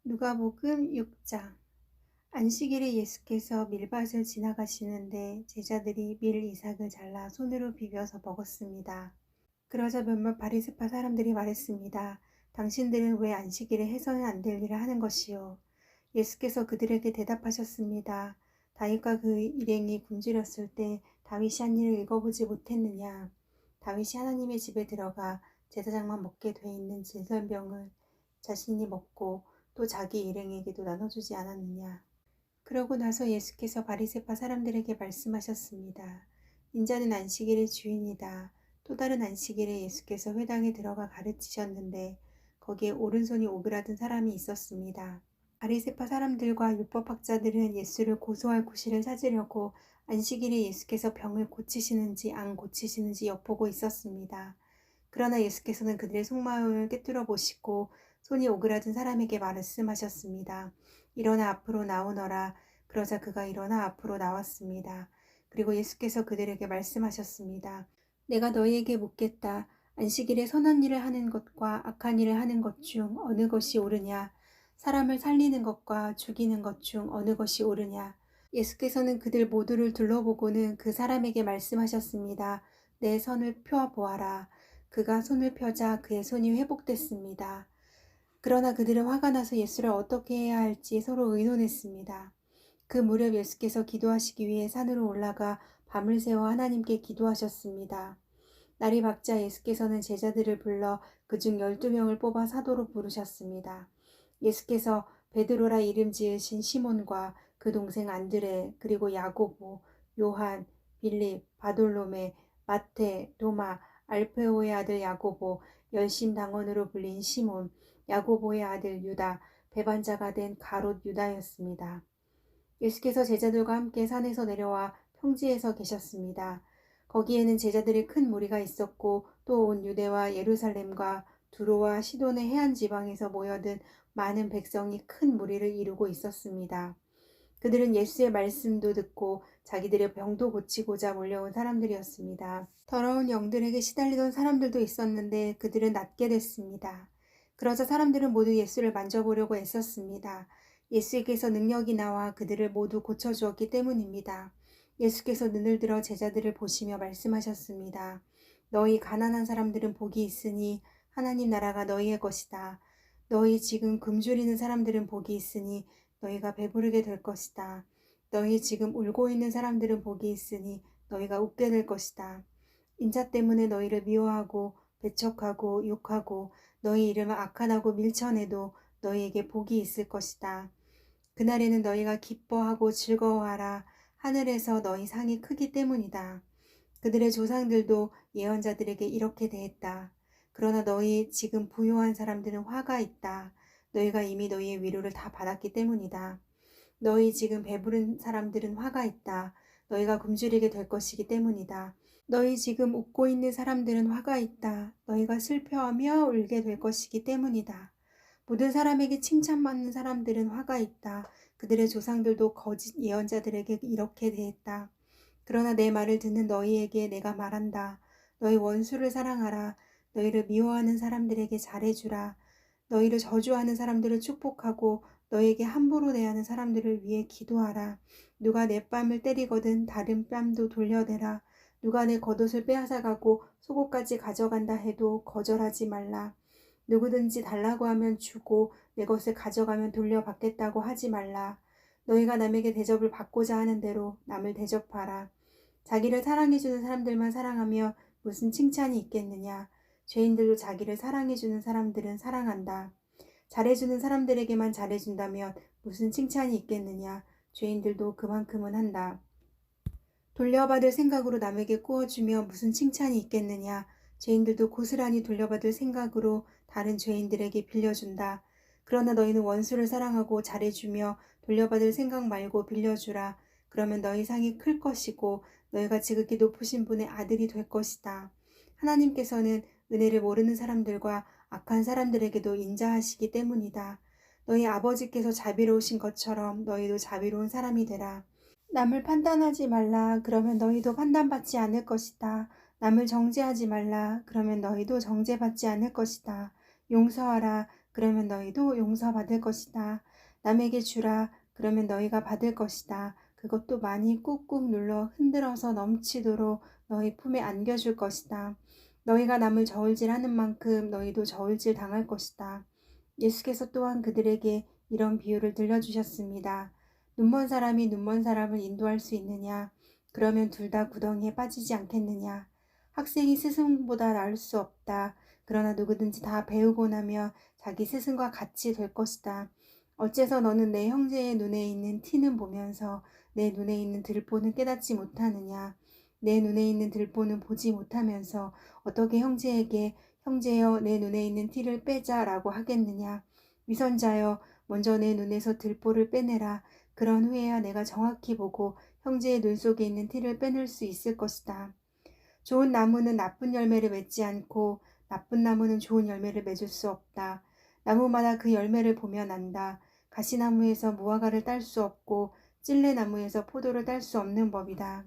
누가복음 6장. 안식일에 예수께서 밀밭을 지나가시는데 제자들이 밀 이삭을 잘라 손으로 비벼서 먹었습니다. 그러자 몇몇 바리새파 사람들이 말했습니다. 당신들은 왜 안식일에 해서는 안 될 일을 하는 것이요? 예수께서 그들에게 대답하셨습니다. 다윗과 그 일행이 굶주렸을 때 다윗이 한 일을 읽어보지 못했느냐? 다윗이 하나님의 집에 들어가 제사장만 먹게 돼 있는 진설병을 자신이 먹고 또 자기 일행에게도 나눠주지 않았느냐? 그러고 나서 예수께서 바리새파 사람들에게 말씀하셨습니다. 인자는 안식일의 주인이다. 또 다른 안식일에 예수께서 회당에 들어가 가르치셨는데 거기에 오른손이 오그라든 사람이 있었습니다. 바리새파 사람들과 율법학자들은 예수를 고소할 구실을 찾으려고 안식일에 예수께서 병을 고치시는지 안 고치시는지 엿보고 있었습니다. 그러나 예수께서는 그들의 속마음을 꿰뚫어 보시고 손이 오그라든 사람에게 말씀하셨습니다. 일어나 앞으로 나오너라. 그러자 그가 일어나 앞으로 나왔습니다. 그리고 예수께서 그들에게 말씀하셨습니다. 내가 너희에게 묻겠다. 안식일에 선한 일을 하는 것과 악한 일을 하는 것 중 어느 것이 옳으냐? 사람을 살리는 것과 죽이는 것 중 어느 것이 옳으냐? 예수께서는 그들 모두를 둘러보고는 그 사람에게 말씀하셨습니다. 내 손을 펴 보아라. 그가 손을 펴자 그의 손이 회복됐습니다. 그러나 그들은 화가 나서 예수를 어떻게 해야 할지 서로 의논했습니다. 그 무렵 예수께서 기도하시기 위해 산으로 올라가 밤을 새워 하나님께 기도하셨습니다. 날이 밝자 예수께서는 제자들을 불러 그중 12명을 뽑아 사도로 부르셨습니다. 예수께서 베드로라 이름 지으신 시몬과 그 동생 안드레, 그리고 야고보, 요한, 빌립, 바돌로메, 마테, 도마, 알페오의 아들 야고보, 열심당원으로 불린 시몬, 야고보의 아들 유다, 배반자가 된 가롯 유다였습니다. 예수께서 제자들과 함께 산에서 내려와 평지에서 계셨습니다. 거기에는 제자들의 큰 무리가 있었고 또 온 유대와 예루살렘과 두로와 시돈의 해안 지방에서 모여든 많은 백성이 큰 무리를 이루고 있었습니다. 그들은 예수의 말씀도 듣고 자기들의 병도 고치고자 몰려온 사람들이었습니다. 더러운 영들에게 시달리던 사람들도 있었는데 그들은 낫게 됐습니다. 그러자 사람들은 모두 예수를 만져보려고 애썼습니다. 예수께서 능력이 나와 그들을 모두 고쳐주었기 때문입니다. 예수께서 눈을 들어 제자들을 보시며 말씀하셨습니다. 너희 가난한 사람들은 복이 있으니 하나님 나라가 너희의 것이다. 너희 지금 굶주리는 사람들은 복이 있으니 너희가 배부르게 될 것이다. 너희 지금 울고 있는 사람들은 복이 있으니 너희가 웃게 될 것이다. 인자 때문에 너희를 미워하고 배척하고 욕하고 너희 이름을 악한하고 밀쳐내도 너희에게 복이 있을 것이다. 그날에는 너희가 기뻐하고 즐거워하라. 하늘에서 너희 상이 크기 때문이다. 그들의 조상들도 예언자들에게 이렇게 대했다. 그러나 너희 지금 부요한 사람들은 화가 있다. 너희가 이미 너희의 위로를 다 받았기 때문이다. 너희 지금 배부른 사람들은 화가 있다. 너희가 굶주리게 될 것이기 때문이다. 너희 지금 웃고 있는 사람들은 화가 있다. 너희가 슬퍼하며 울게 될 것이기 때문이다. 모든 사람에게 칭찬받는 사람들은 화가 있다. 그들의 조상들도 거짓 예언자들에게 이렇게 대했다. 그러나 내 말을 듣는 너희에게 내가 말한다. 너희 원수를 사랑하라. 너희를 미워하는 사람들에게 잘해주라. 너희를 저주하는 사람들을 축복하고 너희에게 함부로 대하는 사람들을 위해 기도하라. 누가 내 뺨을 때리거든 다른 뺨도 돌려대라. 누가 내 겉옷을 빼앗아가고 속옷까지 가져간다 해도 거절하지 말라. 누구든지 달라고 하면 주고 내 것을 가져가면 돌려받겠다고 하지 말라. 너희가 남에게 대접을 받고자 하는 대로 남을 대접하라. 자기를 사랑해주는 사람들만 사랑하며 무슨 칭찬이 있겠느냐. 죄인들도 자기를 사랑해주는 사람들은 사랑한다. 잘해주는 사람들에게만 잘해준다면 무슨 칭찬이 있겠느냐. 죄인들도 그만큼은 한다. 돌려받을 생각으로 남에게 꾸어주며 무슨 칭찬이 있겠느냐. 죄인들도 고스란히 돌려받을 생각으로 다른 죄인들에게 빌려준다. 그러나 너희는 원수를 사랑하고 잘해주며 돌려받을 생각 말고 빌려주라. 그러면 너희 상이 클 것이고 너희가 지극히 높으신 분의 아들이 될 것이다. 하나님께서는 은혜를 모르는 사람들과 악한 사람들에게도 인자하시기 때문이다. 너희 아버지께서 자비로우신 것처럼 너희도 자비로운 사람이 되라. 남을 판단하지 말라. 그러면 너희도 판단받지 않을 것이다. 남을 정죄하지 말라. 그러면 너희도 정죄받지 않을 것이다. 용서하라. 그러면 너희도 용서받을 것이다. 남에게 주라. 그러면 너희가 받을 것이다. 그것도 많이 꾹꾹 눌러 흔들어서 넘치도록 너희 품에 안겨줄 것이다. 너희가 남을 저울질하는 만큼 너희도 저울질 당할 것이다. 예수께서 또한 그들에게 이런 비유를 들려주셨습니다. 눈먼 사람이 눈먼 사람을 인도할 수 있느냐? 그러면 둘 다 구덩이에 빠지지 않겠느냐? 학생이 스승보다 나을 수 없다. 그러나 누구든지 다 배우고 나면 자기 스승과 같이 될 것이다. 어째서 너는 내 형제의 눈에 있는 티는 보면서 내 눈에 있는 들보는 깨닫지 못하느냐? 내 눈에 있는 들보는 보지 못하면서 어떻게 형제에게 형제여 내 눈에 있는 티를 빼자라고 하겠느냐? 위선자여 먼저 내 눈에서 들보를 빼내라. 그런 후에야 내가 정확히 보고 형제의 눈 속에 있는 티를 빼낼 수 있을 것이다. 좋은 나무는 나쁜 열매를 맺지 않고 나쁜 나무는 좋은 열매를 맺을 수 없다. 나무마다 그 열매를 보면 안다. 가시나무에서 무화과를 딸 수 없고 찔레나무에서 포도를 딸 수 없는 법이다.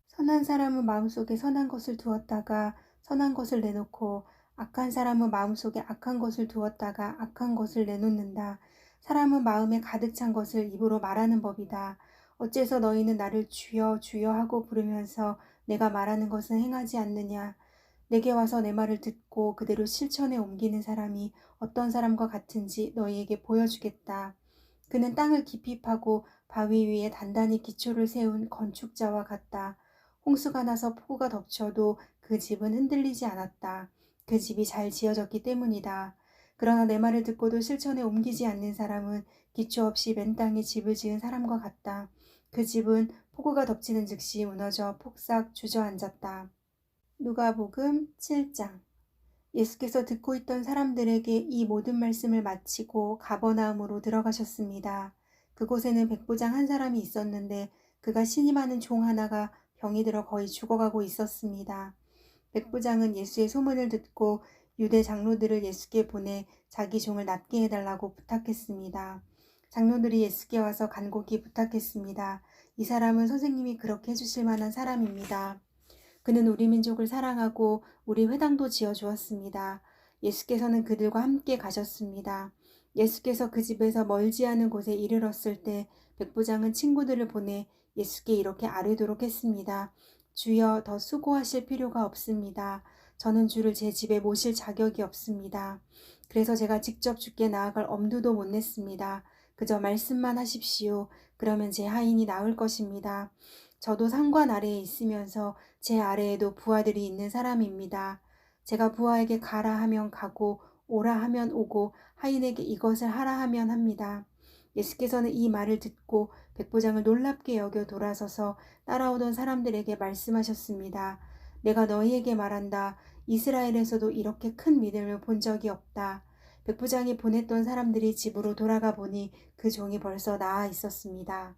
선한 사람은 마음속에 선한 것을 두었다가 선한 것을 내놓고 악한 사람은 마음속에 악한 것을 두었다가 악한 것을 내놓는다. 사람은 마음에 가득 찬 것을 입으로 말하는 법이다. 어째서 너희는 나를 주여 주여 하고 부르면서 내가 말하는 것은 행하지 않느냐. 내게 와서 내 말을 듣고 그대로 실천에 옮기는 사람이 어떤 사람과 같은지 너희에게 보여주겠다. 그는 땅을 깊이 파고 바위 위에 단단히 기초를 세운 건축자와 같다. 홍수가 나서 폭우가 덮쳐도 그 집은 흔들리지 않았다. 그 집이 잘 지어졌기 때문이다. 그러나 내 말을 듣고도 실천에 옮기지 않는 사람은 기초 없이 맨 땅에 집을 지은 사람과 같다. 그 집은 폭우가 덮치는 즉시 무너져 폭삭 주저앉았다. 누가복음 7장. 예수께서 듣고 있던 사람들에게 이 모든 말씀을 마치고 가버나움으로 들어가셨습니다. 그곳에는 백부장 한 사람이 있었는데 그가 신임하는 종 하나가 병이 들어 거의 죽어가고 있었습니다. 백부장은 예수의 소문을 듣고 유대 장로들을 예수께 보내 자기 종을 낫게 해달라고 부탁했습니다. 장로들이 예수께 와서 간곡히 부탁했습니다. 이 사람은 선생님이 그렇게 해주실 만한 사람입니다. 그는 우리 민족을 사랑하고 우리 회당도 지어주었습니다. 예수께서는 그들과 함께 가셨습니다. 예수께서 그 집에서 멀지 않은 곳에 이르렀을 때 백부장은 친구들을 보내 예수께 이렇게 아뢰도록 했습니다. 주여, 더 수고하실 필요가 없습니다. 저는 주를 제 집에 모실 자격이 없습니다. 그래서 제가 직접 주께 나아갈 엄두도 못 냈습니다. 그저 말씀만 하십시오. 그러면 제 하인이 나을 것입니다. 저도 상관 아래에 있으면서 제 아래에도 부하들이 있는 사람입니다. 제가 부하에게 가라 하면 가고 오라 하면 오고 하인에게 이것을 하라 하면 합니다. 예수께서는 이 말을 듣고 백부장을 놀랍게 여겨 돌아서서 따라오던 사람들에게 말씀하셨습니다. 내가 너희에게 말한다. 이스라엘에서도 이렇게 큰 믿음을 본 적이 없다. 백부장이 보냈던 사람들이 집으로 돌아가 보니 그 종이 벌써 나아 있었습니다.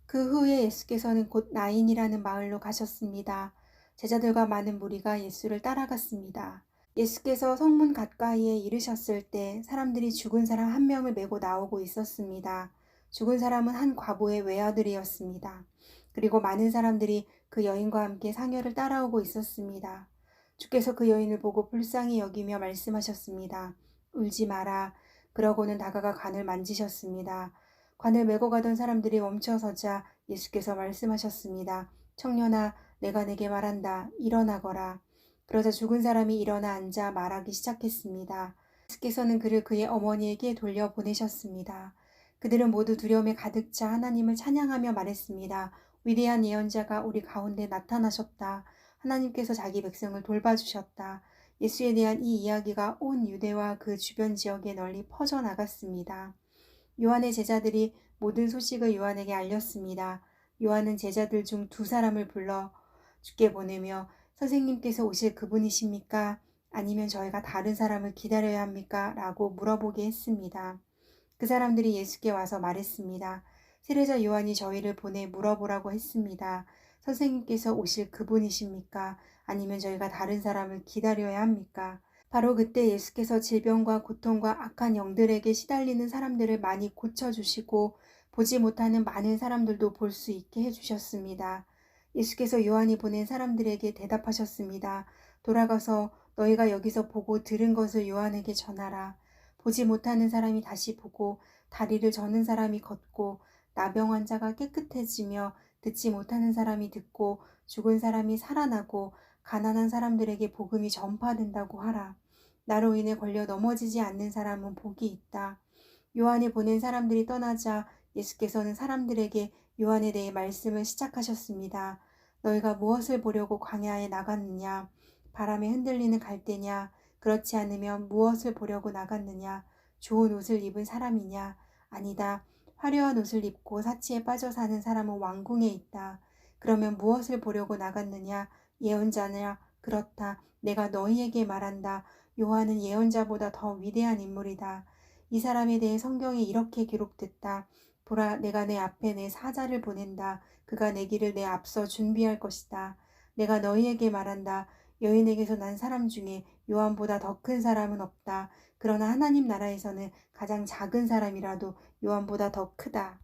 그 후에 예수께서는 곧 나인이라는 마을로 가셨습니다. 제자들과 많은 무리가 예수를 따라갔습니다. 예수께서 성문 가까이에 이르셨을 때 사람들이 죽은 사람 한 명을 메고 나오고 있었습니다. 죽은 사람은 한 과부의 외아들이었습니다. 그리고 많은 사람들이 그 여인과 함께 상여를 따라오고 있었습니다. 주께서 그 여인을 보고 불쌍히 여기며 말씀하셨습니다. 울지 마라. 그러고는 다가가 관을 만지셨습니다. 관을 메고 가던 사람들이 멈춰서자 예수께서 말씀하셨습니다. 청년아, 내가 내게 말한다. 일어나거라. 그러자 죽은 사람이 일어나 앉아 말하기 시작했습니다. 예수께서는 그를 그의 어머니에게 돌려보내셨습니다. 그들은 모두 두려움에 가득 차 하나님을 찬양하며 말했습니다. 위대한 예언자가 우리 가운데 나타나셨다. 하나님께서 자기 백성을 돌봐주셨다. 예수에 대한 이 이야기가 온 유대와 그 주변 지역에 널리 퍼져나갔습니다. 요한의 제자들이 모든 소식을 요한에게 알렸습니다. 요한은 제자들 중 2사람을 불러 주께 보내며 선생님께서 오실 그분이십니까? 아니면 저희가 다른 사람을 기다려야 합니까? 라고 물어보게 했습니다. 그 사람들이 예수께 와서 말했습니다. 세례자 요한이 저희를 보내 물어보라고 했습니다. 선생님께서 오실 그분이십니까? 아니면 저희가 다른 사람을 기다려야 합니까? 바로 그때 예수께서 질병과 고통과 악한 영들에게 시달리는 사람들을 많이 고쳐주시고 보지 못하는 많은 사람들도 볼 수 있게 해주셨습니다. 예수께서 요한이 보낸 사람들에게 대답하셨습니다. 돌아가서 너희가 여기서 보고 들은 것을 요한에게 전하라. 보지 못하는 사람이 다시 보고 다리를 저는 사람이 걷고 나병 환자가 깨끗해지며 듣지 못하는 사람이 듣고 죽은 사람이 살아나고 가난한 사람들에게 복음이 전파된다고 하라. 나로 인해 걸려 넘어지지 않는 사람은 복이 있다. 요한이 보낸 사람들이 떠나자 예수께서는 사람들에게 요한에 대해 말씀을 시작하셨습니다. 너희가 무엇을 보려고 광야에 나갔느냐? 바람에 흔들리는 갈대냐? 그렇지 않으면 무엇을 보려고 나갔느냐? 좋은 옷을 입은 사람이냐? 아니다. 화려한 옷을 입고 사치에 빠져 사는 사람은 왕궁에 있다. 그러면 무엇을 보려고 나갔느냐? 예언자냐? 그렇다. 내가 너희에게 말한다. 요한은 예언자보다 더 위대한 인물이다. 이 사람에 대해 성경에 이렇게 기록됐다. 보라, 내가 내 앞에 내 사자를 보낸다. 그가 내 길을 내 앞서 준비할 것이다. 내가 너희에게 말한다. 여인에게서 난 사람 중에 요한보다 더 큰 사람은 없다. 그러나 하나님 나라에서는 가장 작은 사람이라도 요한보다 더 크다.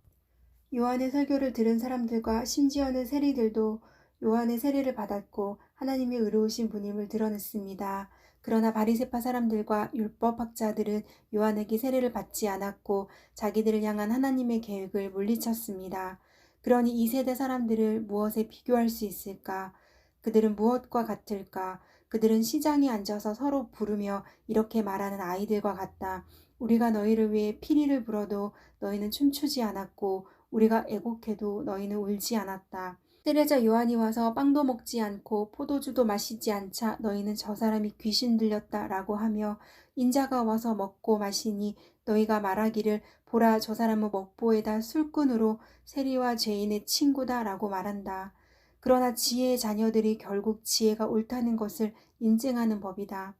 요한의 설교를 들은 사람들과 심지어는 세리들도 요한의 세례를 받았고 하나님의 의로우신 분임을 드러냈습니다. 그러나 바리새파 사람들과 율법학자들은 요한에게 세례를 받지 않았고 자기들을 향한 하나님의 계획을 물리쳤습니다. 그러니 이 세대 사람들을 무엇에 비교할 수 있을까? 그들은 무엇과 같을까? 그들은 시장에 앉아서 서로 부르며 이렇게 말하는 아이들과 같다. 우리가 너희를 위해 피리를 불어도 너희는 춤추지 않았고 우리가 애곡해도 너희는 울지 않았다. 세례자 요한이 와서 빵도 먹지 않고 포도주도 마시지 않자 너희는 저 사람이 귀신 들렸다라고 하며 인자가 와서 먹고 마시니 너희가 말하기를 보라 저 사람은 먹보에다 술꾼으로 세리와 죄인의 친구다라고 말한다. 그러나 지혜의 자녀들이 결국 지혜가 옳다는 것을 인증하는 법이다.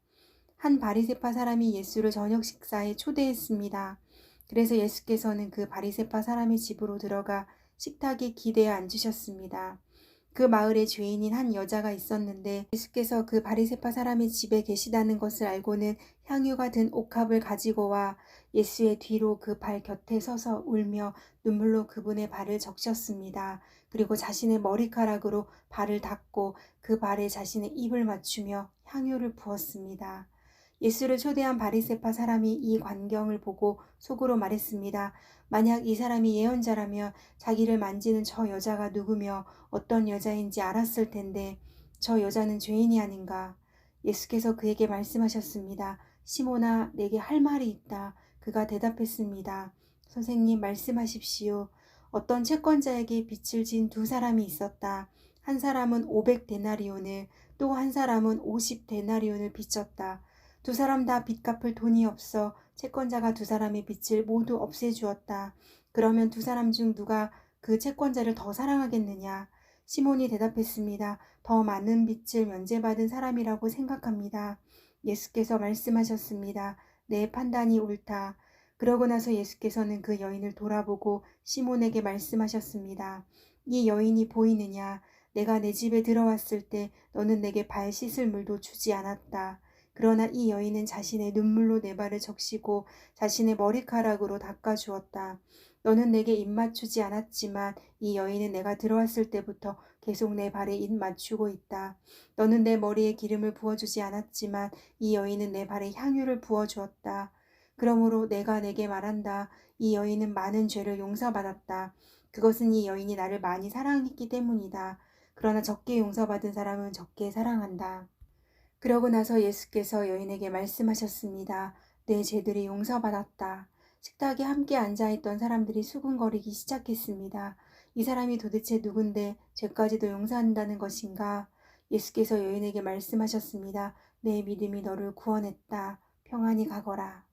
한 바리새파 사람이 예수를 저녁 식사에 초대했습니다. 그래서 예수께서는 그 바리새파 사람의 집으로 들어가 식탁에 기대어 앉으셨습니다. 그 마을에 죄인인 한 여자가 있었는데 예수께서 그 바리새파 사람의 집에 계시다는 것을 알고는 향유가 든 옥합을 가지고 와 예수의 뒤로 그 발 곁에 서서 울며 눈물로 그분의 발을 적셨습니다. 그리고 자신의 머리카락으로 발을 닦고 그 발에 자신의 입을 맞추며 향유를 부었습니다. 예수를 초대한 바리새파 사람이 이 광경을 보고 속으로 말했습니다. 만약 이 사람이 예언자라면 자기를 만지는 저 여자가 누구며 어떤 여자인지 알았을 텐데 저 여자는 죄인이 아닌가. 예수께서 그에게 말씀하셨습니다. 시몬아, 내게 할 말이 있다. 그가 대답했습니다. 선생님, 말씀하십시오. 어떤 채권자에게 빚을 진 두 사람이 있었다. 한 사람은 500데나리온을 또 한 사람은 50데나리온을 빚졌다. 두 사람 다 빚 갚을 돈이 없어 채권자가 두 사람의 빚을 모두 없애주었다. 그러면 두 사람 중 누가 그 채권자를 더 사랑하겠느냐? 시몬이 대답했습니다. 더 많은 빚을 면제받은 사람이라고 생각합니다. 예수께서 말씀하셨습니다. 내 판단이 옳다. 그러고 나서 예수께서는 그 여인을 돌아보고 시몬에게 말씀하셨습니다. 이 여인이 보이느냐? 내가 내 집에 들어왔을 때 너는 내게 발 씻을 물도 주지 않았다. 그러나 이 여인은 자신의 눈물로 내 발을 적시고 자신의 머리카락으로 닦아주었다. 너는 내게 입 맞추지 않았지만 이 여인은 내가 들어왔을 때부터 계속 내 발에 입 맞추고 있다. 너는 내 머리에 기름을 부어주지 않았지만 이 여인은 내 발에 향유를 부어주었다. 그러므로 내가 내게 말한다. 이 여인은 많은 죄를 용서받았다. 그것은 이 여인이 나를 많이 사랑했기 때문이다. 그러나 적게 용서받은 사람은 적게 사랑한다. 그러고 나서 예수께서 여인에게 말씀하셨습니다. 내 죄들이 용서받았다. 식탁에 함께 앉아있던 사람들이 수군거리기 시작했습니다. 이 사람이 도대체 누군데 죄까지도 용서한다는 것인가? 예수께서 여인에게 말씀하셨습니다. 내 믿음이 너를 구원했다. 평안히 가거라.